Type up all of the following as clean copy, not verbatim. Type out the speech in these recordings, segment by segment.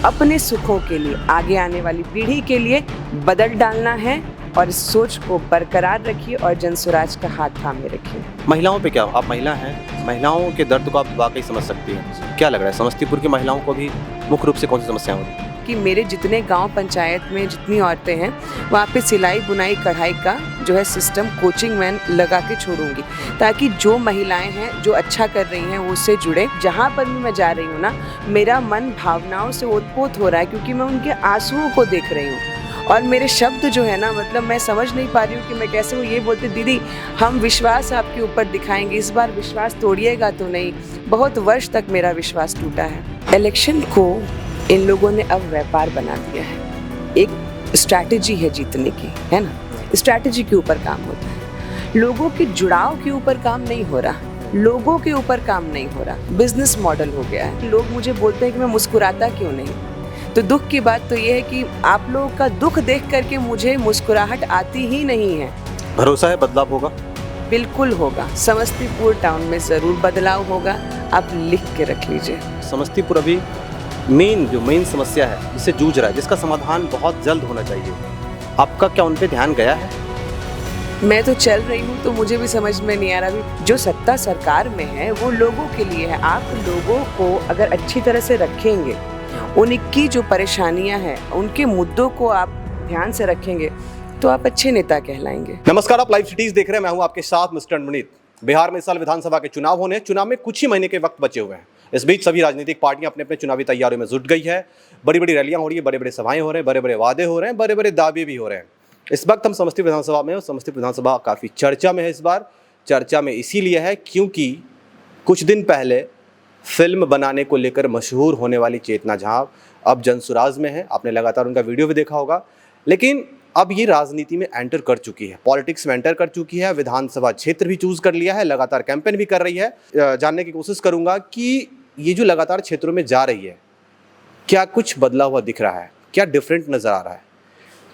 अपने सुखों के लिए, आगे आने वाली पीढ़ी के लिए बदल डालना है और इस सोच को बरकरार रखिए और जनसुराज का हाथ थामे रखिए। महिलाओं पे क्या, आप महिला हैं, महिलाओं के दर्द को आप वाकई समझ सकती हैं। क्या लग रहा है समस्तीपुर की महिलाओं को भी मुख्य रूप से कौन सी समस्याएं होती हैं? कि मेरे जितने गांव पंचायत में जितनी औरतें हैं वहाँ पे सिलाई बुनाई कढ़ाई का जो है सिस्टम कोचिंग मैं लगा के छोड़ूंगी, ताकि जो महिलाएं हैं जो अच्छा कर रही हैं वो उससे जुड़े। जहाँ पर भी मैं जा रही हूँ ना, मेरा मन भावनाओं से ओतप्रोत हो रहा है, क्योंकि मैं उनके आंसुओं को देख रही हूँ। और मेरे शब्द जो है ना, मतलब मैं समझ नहीं पा रही हूँ कि मैं कैसे। वो ये बोलते, दीदी हम विश्वास आपके ऊपर दिखाएंगे, इस बार विश्वास तोड़िएगा तो नहीं। बहुत वर्ष तक मेरा विश्वास टूटा है। इलेक्शन को इन लोगों ने अब व्यापार बना दिया है। एक स्ट्रैटेजी है जीतने की, है ना। स्ट्रैटेजी के ऊपर काम होता है, लोगों के जुड़ाव के ऊपर काम नहीं हो रहा, लोगों के ऊपर काम नहीं हो रहा। बिजनेस मॉडल हो गया है। लोग मुझे बोलते हैं कि मैं मुस्कुराता क्यों नहीं। तो दुख की बात तो ये है कि आप लोगों का दुख देख करके मुझे मुस्कुराहट आती ही नहीं है। भरोसा है बदलाव होगा? बिल्कुल होगा। समस्तीपुर टाउन में ज़रूर बदलाव होगा, आप लिख के रख लीजिए। समस्तीपुर अभी मेन समस्या है जिससे जूझ रहा है, जिसका समाधान बहुत जल्द होना चाहिए। आपका क्या उन पे ध्यान गया है? मैं तो चल रही हूँ तो मुझे भी समझ में नहीं आ रहा। अभी जो सत्ता सरकार में है वो लोगों के लिए है। आप लोगों को अगर अच्छी तरह से रखेंगे, उनकी जो परेशानियां हैं, उनके मुद्दों को आप ध्यान से रखेंगे, तो आप अच्छे नेता कहलाएंगे। नमस्कार, आप लाइव सिटीज देख रहे हैं। मैं हूं आपके साथ मिस्टर मुनीत। बिहार में इस साल विधानसभा के चुनाव होने, चुनाव में कुछ ही महीने के वक्त बचे हुए हैं। इस बीच सभी राजनीतिक पार्टियां अपने अपने चुनावी तैयारियों में जुट गई है। बड़ी बड़ी रैलियां हो रही है, बड़े बड़े सभाएं हो रहे हैं, बड़े बड़े वादे हो रहे हैं, बड़े बड़े दावे भी हो रहे हैं। इस वक्त हम समस्तीपुर विधानसभा में, और समस्तीपुर विधानसभा काफ़ी चर्चा में है। इस बार चर्चा में इसीलिए है क्योंकि कुछ दिन पहले फिल्म बनाने को लेकर मशहूर होने वाली चेतना झाव अब जनसुराज में है। आपने लगातार उनका वीडियो भी देखा होगा। लेकिन अब ये राजनीति में एंटर कर चुकी है, पॉलिटिक्स में एंटर कर चुकी है, विधानसभा क्षेत्र भी चूज कर लिया है, लगातार कैंपेन भी कर रही है। जानने की कोशिश करूंगा कि ये जो लगातार क्षेत्रों में जा रही है, क्या कुछ बदला हुआ दिख रहा है, क्या डिफरेंट नज़र आ रहा है,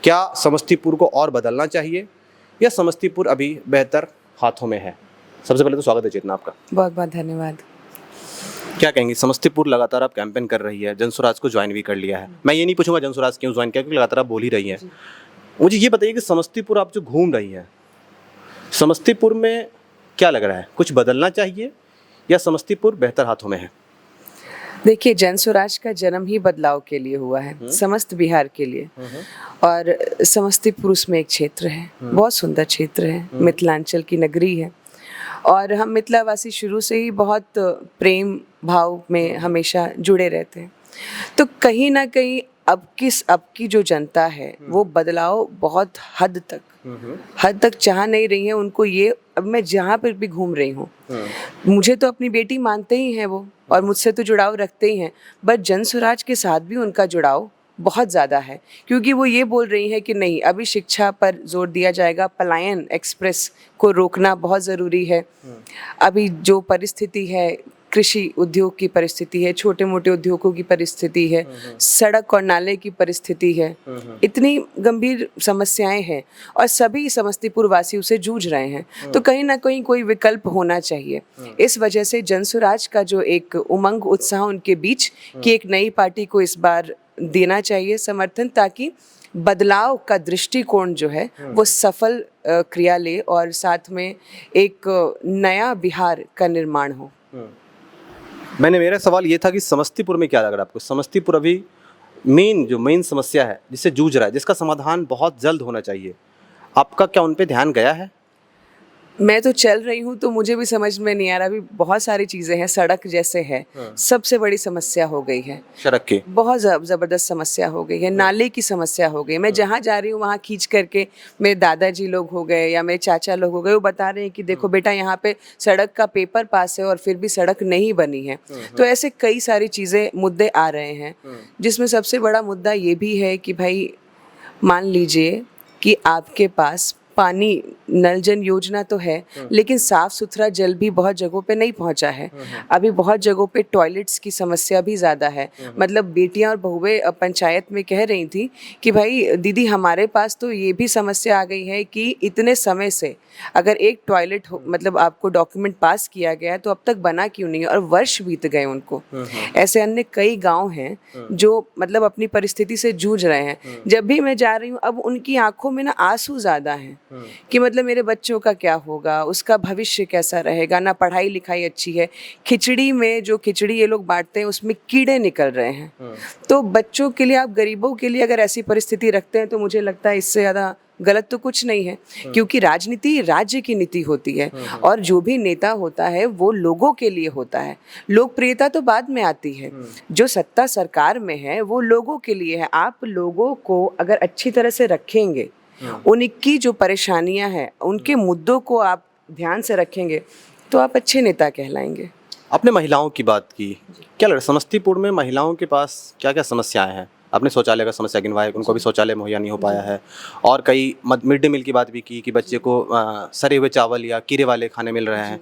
क्या समस्तीपुर को और बदलना चाहिए या समस्तीपुर अभी बेहतर हाथों में है। सबसे पहले तो स्वागत है चेतना आपका। बहुत बहुत धन्यवाद। क्या कहेंगी, समस्तीपुर लगातार आप कैंपेन कर रही है, जनसुराज को ज्वाइन भी कर लिया है। मैं ये नहीं पूछूंगा जनसुराज क्यों ज्वाइन किया, क्योंकि लगातार आप बोल ही रही हैं। मुझे ये बताइए कि समस्तीपुर आप जो घूम रही हैं, समस्तीपुर में क्या लग रहा है, कुछ बदलना चाहिए या समस्तीपुर बेहतर हाथों में है? देखिए, जनसुराज का जन्म ही बदलाव के लिए हुआ है, समस्त बिहार के लिए। और समस्तीपुर उसमें एक क्षेत्र है, बहुत सुंदर क्षेत्र है, मिथिलांचल की नगरी है। और हम मिथिलावासी शुरू से ही बहुत प्रेम भाव में हमेशा जुड़े रहते हैं। तो कहीं ना कहीं अब की जो जनता है वो बदलाव बहुत हद तक चाह नहीं रही है। उनको ये, अब मैं जहाँ पर भी घूम रही हूँ, मुझे तो अपनी बेटी मानते ही हैं वो, और मुझसे तो जुड़ाव रखते ही हैं, बट जनसुराज के साथ भी उनका जुड़ाव बहुत ज़्यादा है। क्योंकि वो ये बोल रही है कि नहीं, अभी शिक्षा पर जोर दिया जाएगा, पलायन एक्सप्रेस को रोकना बहुत ज़रूरी है। अभी जो परिस्थिति है, कृषि उद्योग की परिस्थिति है, छोटे मोटे उद्योगों की परिस्थिति है, सड़क और नाले की परिस्थिति है, इतनी गंभीर समस्याएं हैं और सभी समस्तीपुर वासी उसे जूझ रहे हैं। तो कहीं ना कहीं कोई विकल्प होना चाहिए। इस वजह से जनसुराज का जो एक उमंग उत्साह उनके बीच कि एक नई पार्टी को इस बार देना चाहिए समर्थन, ताकि बदलाव का दृष्टिकोण जो है वो सफल क्रिया ले और साथ में एक नया बिहार का निर्माण हो। मेरा सवाल ये था कि समस्तीपुर में क्या लग रहा है आपको, समस्तीपुर अभी मेन समस्या है जिससे जूझ रहा है, जिसका समाधान बहुत जल्द होना चाहिए। आपका क्या उन पे ध्यान गया है? मैं तो चल रही हूँ तो मुझे भी समझ में नहीं आ रहा। अभी बहुत सारी चीज़ें हैं, सड़क जैसे है, सबसे बड़ी समस्या हो गई है। सड़क की बहुत ज़बरदस्त समस्या हो गई है, नाले की समस्या हो गई। मैं जहाँ जा रही हूँ वहाँ खींच करके मेरे दादाजी लोग हो गए या मेरे चाचा लोग हो गए, वो बता रहे हैं कि देखो बेटा, यहाँ पे सड़क का पेपर पास है और फिर भी सड़क नहीं बनी है। तो ऐसे कई सारी चीज़ें, मुद्दे आ रहे हैं, जिसमें सबसे बड़ा मुद्दा ये भी है कि भाई मान लीजिए कि आपके पास पानी, नल जल योजना तो है, लेकिन साफ सुथरा जल भी बहुत जगहों पे नहीं पहुंचा है। अभी बहुत जगहों पे टॉयलेट्स की समस्या भी ज़्यादा है। मतलब बेटियां और बहुएं पंचायत में कह रही थी कि भाई दीदी हमारे पास तो ये भी समस्या आ गई है कि इतने समय से अगर एक टॉयलेट मतलब आपको डॉक्यूमेंट पास किया गया है तो अब तक बना क्यों नहीं है, और वर्ष बीत गए उनको। ऐसे अन्य कई गांव हैं जो मतलब अपनी परिस्थिति से जूझ रहे हैं। जब भी मैं जा रही हूँ अब उनकी आंखों में ना आंसू ज़्यादा हैं कि मतलब मेरे बच्चों का क्या होगा, उसका भविष्य कैसा रहेगा, ना पढ़ाई लिखाई अच्छी है। खिचड़ी में जो खिचड़ी ये लोग बांटते हैं उसमें कीड़े निकल रहे हैं। तो बच्चों के लिए, आप गरीबों के लिए अगर ऐसी परिस्थिति रखते हैं तो मुझे लगता है इससे ज़्यादा गलत तो कुछ नहीं है, क्योंकि राजनीति राज्य की नीति होती है और जो भी नेता होता है वो लोगों के लिए होता है। लोकप्रियता तो बाद में आती है, जो सत्ता सरकार में है वो लोगों के लिए है। आप लोगों को अगर अच्छी तरह से रखेंगे, उनकी जो परेशानियां हैं, उनके मुद्दों को आप ध्यान से रखेंगे तो आप अच्छे नेता कहलाएंगे। आपने महिलाओं की बात की, क्या लग रहा है समस्तीपुर में महिलाओं के पास क्या क्या समस्याएं हैं? आपने शौचालय का समस्या गिनवाया, उनको भी शौचालय मुहैया नहीं हो पाया है, और कई मिड डे मील की बात भी की कि बच्चे को सड़े हुए चावल या कीड़े वाले खाने मिल रहे हैं।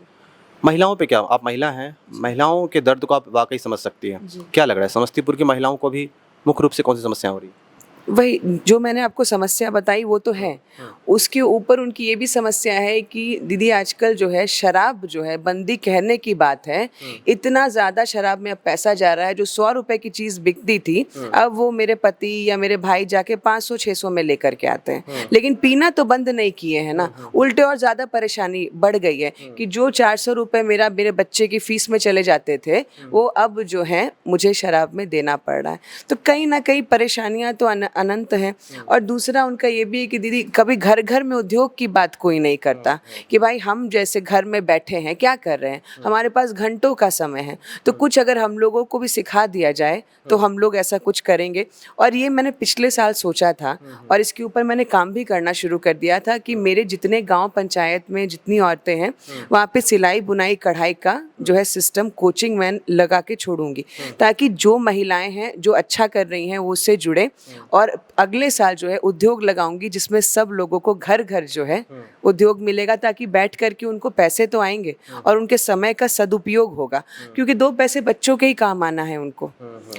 महिलाओं पे क्या, आप महिला हैं, महिलाओं के दर्द को आप वाकई समझ सकती हैं। क्या लग रहा है समस्तीपुर की महिलाओं को भी मुख्य रूप से कौन सी समस्या हो रही है? वही जो मैंने आपको समस्या बताई वो तो है, उसके ऊपर उनकी ये भी समस्या है कि दीदी आजकल जो है शराब जो है बंदी कहने की बात है, इतना ज़्यादा शराब में अब पैसा जा रहा है। जो 100 रुपए की चीज़ बिकती थी अब वो मेरे पति या मेरे भाई जाके 500-600 में लेकर के आते हैं। लेकिन पीना तो बंद नहीं किए हैं ना, उल्टे और ज़्यादा परेशानी बढ़ गई है कि जो 400 रुपये मेरे बच्चे की फीस में चले जाते थे वो अब जो है मुझे शराब में देना पड़ रहा है। तो कहीं ना कहीं परेशानियाँ तो अनंत हैं। और दूसरा उनका ये भी है कि दीदी कभी घर घर में उद्योग की बात कोई नहीं करता कि भाई हम जैसे घर में बैठे हैं क्या कर रहे हैं, हमारे पास घंटों का समय है, तो कुछ अगर हम लोगों को भी सिखा दिया जाए तो हम लोग ऐसा कुछ करेंगे। और ये मैंने पिछले साल सोचा था और इसके ऊपर मैंने काम भी करना शुरू कर दिया था कि मेरे जितने गांव पंचायत में जितनी औरतें हैं वहाँ पे सिलाई बुनाई कढ़ाई का जो है सिस्टम कोचिंग मैं लगा के छोड़ूंगी, ताकि जो महिलाएं हैं जो अच्छा कर रही हैं वो उससे जुड़े। और अगले साल जो है उद्योग लगाऊंगी जिसमें सब लोगों को घर घर जो है उद्योग मिलेगा, ताकि बैठ कर के उनको पैसे तो आएंगे और उनके समय का सदुपयोग होगा, क्योंकि 2 पैसे बच्चों के ही काम आना है उनको।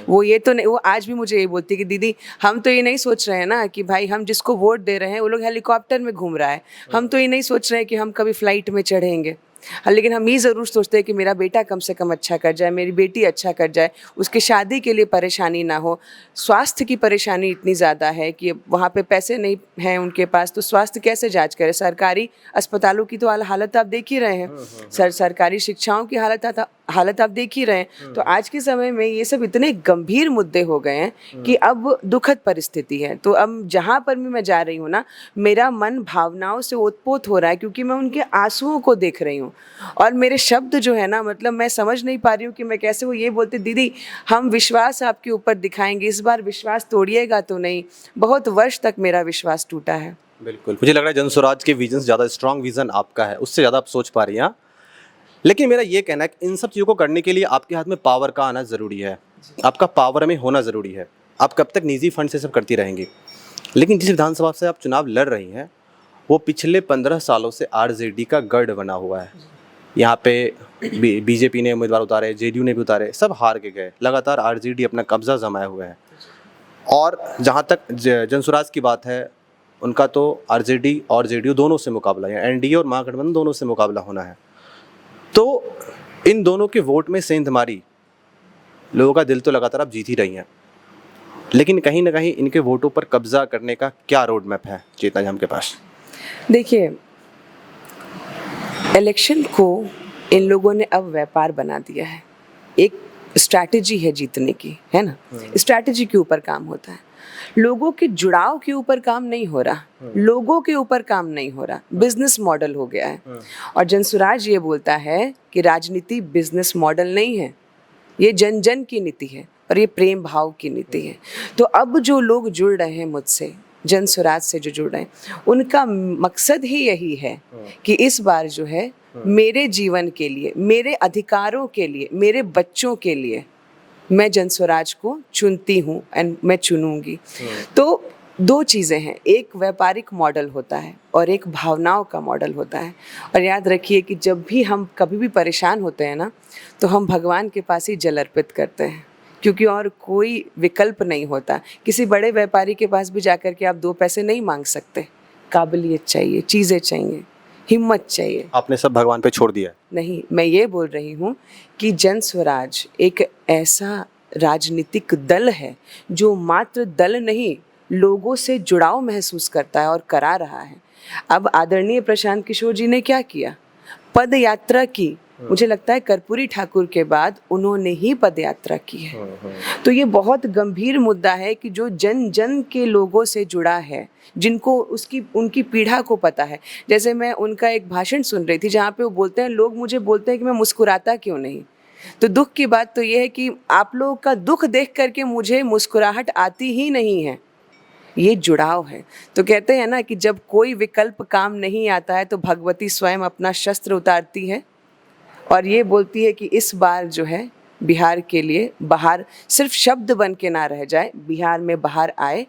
वो ये तो नहीं, वो आज भी मुझे ये बोलती है कि दीदी हम तो ये नहीं सोच रहे हैं ना कि भाई हम जिसको वोट दे रहे हैं वो लोग हेलीकॉप्टर में घूम रहा है, हम तो ये नहीं सोच रहे हैं कि हम कभी फ्लाइट में चढ़ेंगे। हाँ, लेकिन हम ये ज़रूर सोचते हैं कि मेरा बेटा कम से कम अच्छा कर जाए, मेरी बेटी अच्छा कर जाए, उसके शादी के लिए परेशानी ना हो। स्वास्थ्य की परेशानी इतनी ज़्यादा है कि वहाँ पे पैसे नहीं हैं उनके पास, तो स्वास्थ्य कैसे जांच करें। सरकारी अस्पतालों की तो हालत आप देख ही रहे हैं, सरकारी शिक्षाओं की हालत आप देख ही रहे हैं। तो आज के समय में ये सब इतने गंभीर मुद्दे हो गए हैं कि अब दुखद परिस्थिति है। तो अब जहाँ पर भी मैं जा रही हूँ ना, मेरा मन भावनाओं से ओतपोत हो रहा है, क्योंकि मैं उनके आंसुओं को देख रही हूँ। और मेरे शब्द जो है ना, मतलब मैं समझ नहीं पा रही हूँ कि मैं कैसे। वो ये बोलते दीदी हम विश्वास आपके ऊपर दिखाएंगे, इस बार विश्वास तोड़िएगा तो नहीं। बहुत वर्ष तक मेरा विश्वास टूटा है। बिल्कुल, मुझे लग रहा है जन स्वराज के विजन ज़्यादा स्ट्रॉन्ग विजन आपका है, उससे ज़्यादा आप सोच पा रही हैं। लेकिन मेरा ये कहना है कि इन सब चीज़ों को करने के लिए आपके हाथ में पावर का आना ज़रूरी है, आपका पावर में होना ज़रूरी है। आप कब तक निजी फंड से सब करती रहेंगी? लेकिन जिस विधानसभा से आप चुनाव लड़ रही हैं वो पिछले 15 सालों से आरजेडी का गढ़ बना हुआ है। यहाँ पे बीजेपी ने उम्मीदवार उतारे, जेडीयू ने भी उतारे, सब हार के गए। लगातार आरजेडी अपना कब्जा जमाए हुए है। और जहाँ तक जन स्वराज की बात है, उनका तो आरजेडी और जेडीयू दोनों से मुकाबला है, एनडीए और महागठबंधन दोनों से मुकाबला होना है। तो इन दोनों के वोट में सेंध मारी, लोगों का दिल तो लगातार आप जीत ही रही हैं, लेकिन कहीं ना कहीं इनके वोटों पर कब्जा करने का क्या रोड मैप है चेतना जी हमके पास? देखिए, इलेक्शन को इन लोगों ने अब व्यापार बना दिया है। एक स्ट्रैटेजी है जीतने की, है ना। स्ट्रैटेजी के ऊपर काम होता है, लोगों के जुड़ाव के ऊपर काम नहीं हो रहा, लोगों के ऊपर काम नहीं हो रहा, बिजनेस मॉडल हो गया है। और जन स्वराज ये बोलता है कि राजनीति बिजनेस मॉडल नहीं है, ये जन जन की नीति है और ये प्रेम भाव की नीति है। तो अब जो लोग जुड़ रहे हैं मुझसे, जन स्वराज से जो जुड़ रहे हैं, उनका मकसद ही यही है कि इस बार जो है मेरे जीवन के लिए, मेरे अधिकारों के लिए, मेरे बच्चों के लिए मैं जन स्वराज को चुनती हूँ एंड मैं चुनूंगी। तो दो चीज़ें हैं, एक व्यापारिक मॉडल होता है और एक भावनाओं का मॉडल होता है। और याद रखिए कि जब भी हम कभी भी परेशान होते हैं ना, तो हम भगवान के पास ही जल अर्पित करते हैं, क्योंकि और कोई विकल्प नहीं होता। किसी बड़े व्यापारी के पास भी जाकर के आप 2 पैसे नहीं मांग सकते। काबिलियत चाहिए, चीज़ें चाहिए, हिम्मत चाहिए। आपने सब भगवान पे छोड़ दिया है। नहीं, मैं ये बोल रही हूँ कि जन स्वराज एक ऐसा राजनीतिक दल है जो मात्र दल नहीं, लोगों से जुड़ाव महसूस करता है और करा रहा है। अब आदरणीय प्रशांत किशोर जी ने क्या किया? पद यात्रा की। मुझे लगता है कर्पूरी ठाकुर के बाद उन्होंने ही पद यात्रा की है। तो ये बहुत गंभीर मुद्दा है कि जो जन जन के लोगों से जुड़ा है, जिनको उनकी पीड़ा को पता है। जैसे मैं उनका एक भाषण सुन रही थी जहाँ पे वो बोलते हैं, लोग मुझे बोलते हैं कि मैं मुस्कुराता क्यों नहीं। तो दुख की बात तो ये है कि आप लोगों का दुख देख करके मुझे मुस्कुराहट आती ही नहीं है। ये जुड़ाव है। तो कहते हैं ना कि जब कोई विकल्प काम नहीं आता है तो भगवती स्वयं अपना शस्त्र उतारती है और ये बोलती है कि इस बार जो है बिहार के लिए बहार सिर्फ शब्द बन के ना रह जाए, बिहार में बहार आए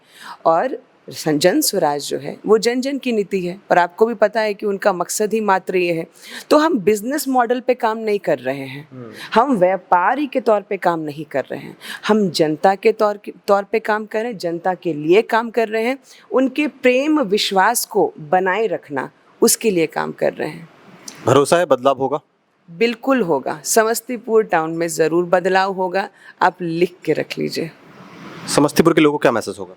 और जन स्वराज जो है वो जन जन की नीति है। और आपको भी पता है कि उनका मकसद ही मात्र ये है। तो हम बिजनेस मॉडल पे काम नहीं कर रहे हैं, हम व्यापारी के तौर पे काम नहीं कर रहे हैं, हम जनता के तौर पे काम कर रहे हैं, जनता के लिए काम कर रहे हैं, उनके प्रेम विश्वास को बनाए रखना, उसके लिए काम कर रहे हैं। भरोसा है बदलाव होगा? बिल्कुल होगा। समस्तीपुर टाउन में ज़रूर बदलाव होगा, आप लिख के रख लीजिए। समस्तीपुर के लोगों को क्या मैसेज होगा?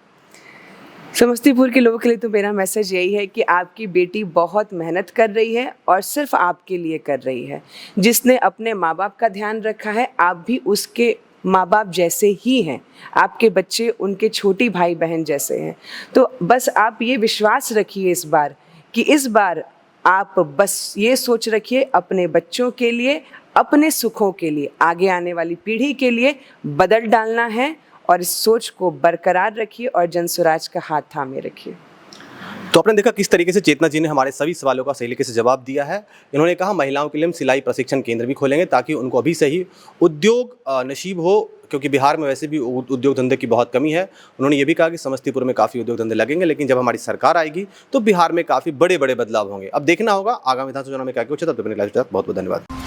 समस्तीपुर के लोगों के लिए तो मेरा मैसेज यही है कि आपकी बेटी बहुत मेहनत कर रही है और सिर्फ आपके लिए कर रही है। जिसने अपने माँ बाप का ध्यान रखा है, आप भी उसके माँ बाप जैसे ही हैं। आपके बच्चे उनके छोटी भाई बहन जैसे हैं। तो बस आप ये विश्वास रखिए इस बार कि इस बार आप बस ये सोच रखिए अपने बच्चों के लिए, अपने सुखों के लिए, आगे आने वाली पीढ़ी के लिए बदल डालना है और इस सोच को बरकरार रखिए और जन स्वराज का हाथ थामे रखिए। तो आपने देखा किस तरीके से चेतना जी ने हमारे सभी सवालों का सही तरीके से जवाब दिया है। इन्होंने कहा महिलाओं के लिए हम सिलाई प्रशिक्षण केंद्र भी खोलेंगे ताकि उनको अभी से ही उद्योग नसीब हो, क्योंकि बिहार में वैसे भी उद्योग धंधे की बहुत कमी है। उन्होंने ये भी कहा कि समस्तीपुर में काफ़ी उद्योग धंधे लगेंगे, लेकिन जब हमारी सरकार आएगी तो बिहार में काफ़ी बड़े बड़े बदलाव होंगे। अब देखना होगा आगामी विधानसभा चुनाव में क्या कुछ है। तब तक बहुत बहुत धन्यवाद।